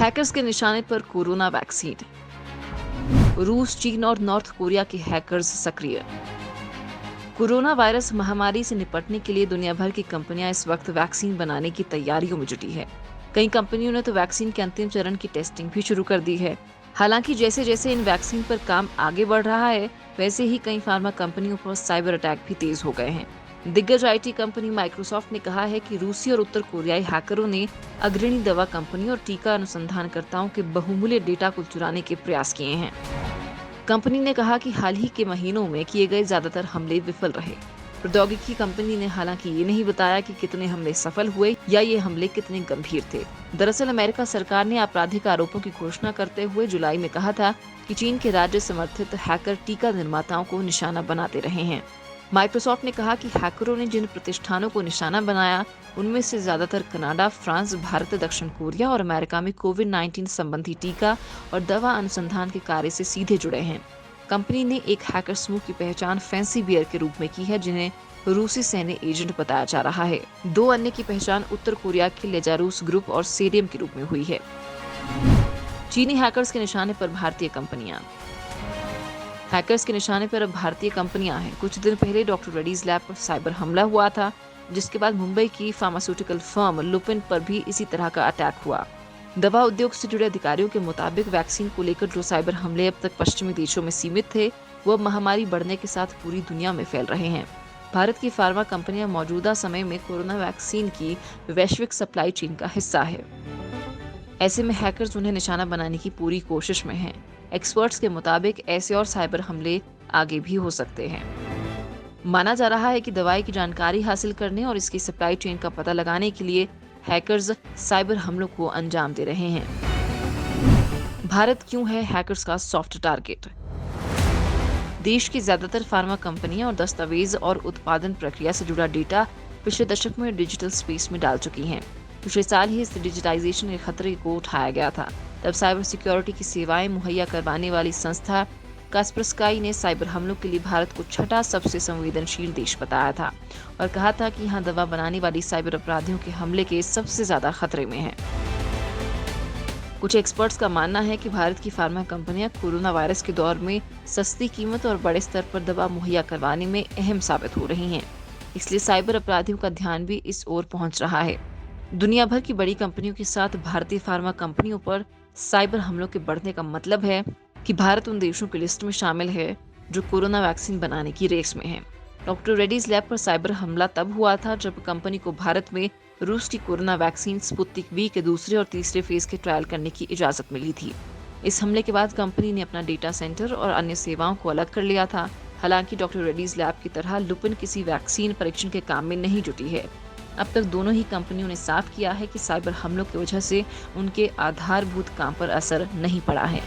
Hackers के निशाने पर कोरोना वैक्सीन। रूस, चीन और नॉर्थ कोरिया के हैकर्स सक्रिय। कोरोना वायरस महामारी से निपटने के लिए दुनिया भर की कंपनियां इस वक्त वैक्सीन बनाने की तैयारियों में जुटी है। कई कंपनियों ने तो वैक्सीन के अंतिम चरण की टेस्टिंग भी शुरू कर दी है। हालांकि जैसे जैसे इन वैक्सीन पर काम आगे बढ़ रहा है, वैसे ही कई फार्मा कंपनियों पर साइबर अटैक भी तेज हो गए हैं। दिग्गज आईटी कंपनी माइक्रोसॉफ्ट ने कहा है कि रूसी और उत्तर कोरियाई हैकरों ने अग्रणी दवा कंपनी और टीका अनुसंधानकर्ताओं के बहुमूल्य डेटा को चुराने के प्रयास किए हैं। कंपनी ने कहा कि हाल ही के महीनों में किए गए ज्यादातर हमले विफल रहे। प्रौद्योगिकी कंपनी ने हालांकि ये नहीं बताया कि कितने हमले सफल हुए या ये हमले कितने गंभीर थे। दरअसल अमेरिका सरकार ने आपराधिक आरोपों की घोषणा करते हुए जुलाई में कहा था कि चीन के राज्य समर्थित हैकर टीका निर्माताओं को निशाना बनाते रहे हैं। माइक्रोसॉफ्ट ने कहा कि हैकरों ने जिन प्रतिष्ठानों को निशाना बनाया, उनमें से ज्यादातर कनाडा, फ्रांस, भारत, दक्षिण कोरिया और अमेरिका में कोविड-19 संबंधी टीका और दवा अनुसंधान के कार्य से सीधे जुड़े हैं। कंपनी ने एक हैकर समूह की पहचान फैंसी बियर के रूप में की है, जिन्हें रूसी सैन्य एजेंट बताया जा रहा है। 2 अन्य की पहचान उत्तर कोरिया के लेजारूस ग्रुप और सेरियम के रूप में हुई है। चीनी हैकर्स के निशाने पर भारतीय कंपनियां। हैकर्स के निशाने पर अब भारतीय कंपनियां हैं। कुछ दिन पहले डॉक्टर रेड्डीज लैब पर साइबर हमला हुआ था, जिसके बाद मुंबई की फार्मास्यूटिकल फर्म लुपिन पर भी इसी तरह का अटैक हुआ। दवा उद्योग से जुड़े अधिकारियों के मुताबिक वैक्सीन को लेकर जो साइबर हमले अब तक पश्चिमी देशों में सीमित थे, वो अब महामारी बढ़ने के साथ पूरी दुनिया में फैल रहे हैं। भारत की फार्मा कंपनियां मौजूदा समय में कोरोना वैक्सीन की वैश्विक सप्लाई चेन का हिस्सा है। ऐसे में हैकर्स उन्हें निशाना बनाने की पूरी कोशिश में हैं। एक्सपर्ट्स के मुताबिक ऐसे और साइबर हमले आगे भी हो सकते हैं। माना जा रहा है कि दवाई की जानकारी हासिल करने और इसकी सप्लाई चेन का पता लगाने के लिए हैकर्स साइबर हमलों को अंजाम दे रहे हैं। भारत क्यों है हैकर्स का सॉफ्ट टारगेट? देश की ज्यादातर फार्मा कंपनियां और दस्तावेज और उत्पादन प्रक्रिया से जुड़ा डेटा पिछले दशक में डिजिटल स्पेस में डाल चुकी हैं। पिछले साल ही इस डिजिटाइजेशन के खतरे को उठाया गया था। तब साइबर सिक्योरिटी की सेवाएं मुहैया करवाने वाली संस्था कास्परस्काई ने साइबर हमलों के लिए भारत को छठा सबसे संवेदनशील देश बताया था और कहा था कि यहाँ दवा बनाने वाली साइबर अपराधियों के हमले के सबसे ज्यादा खतरे में हैं। कुछ एक्सपर्ट्स का मानना है कि भारत की फार्मा कंपनियां कोरोना वायरस के दौर में सस्ती कीमत और बड़े स्तर पर दवा मुहैया करवाने में अहम साबित हो रही हैं। इसलिए साइबर अपराधियों का ध्यान भी इस ओर पहुंच रहा है। दुनिया भर की बड़ी कंपनियों के साथ भारतीय फार्मा कंपनियों पर साइबर हमलों के बढ़ने का मतलब है कि भारत उन देशों की लिस्ट में शामिल है जो कोरोना वैक्सीन बनाने की रेस में है। डॉक्टर रेड्डीज लैब पर साइबर हमला तब हुआ था जब कंपनी को भारत में रूस की कोरोना वैक्सीन स्पुतनिक वी के दूसरे और तीसरे फेज के ट्रायल करने की इजाजत मिली थी। इस हमले के बाद कंपनी ने अपना डेटा सेंटर और अन्य सेवाओं को अलग कर लिया था। हालांकि डॉक्टर रेड्डीज लैब की तरह लुपिन किसी वैक्सीन परीक्षण के काम में नहीं जुटी है। अब तक दोनों ही कंपनियों ने साफ किया है कि साइबर हमलों की वजह से उनके आधारभूत काम पर असर नहीं पड़ा है।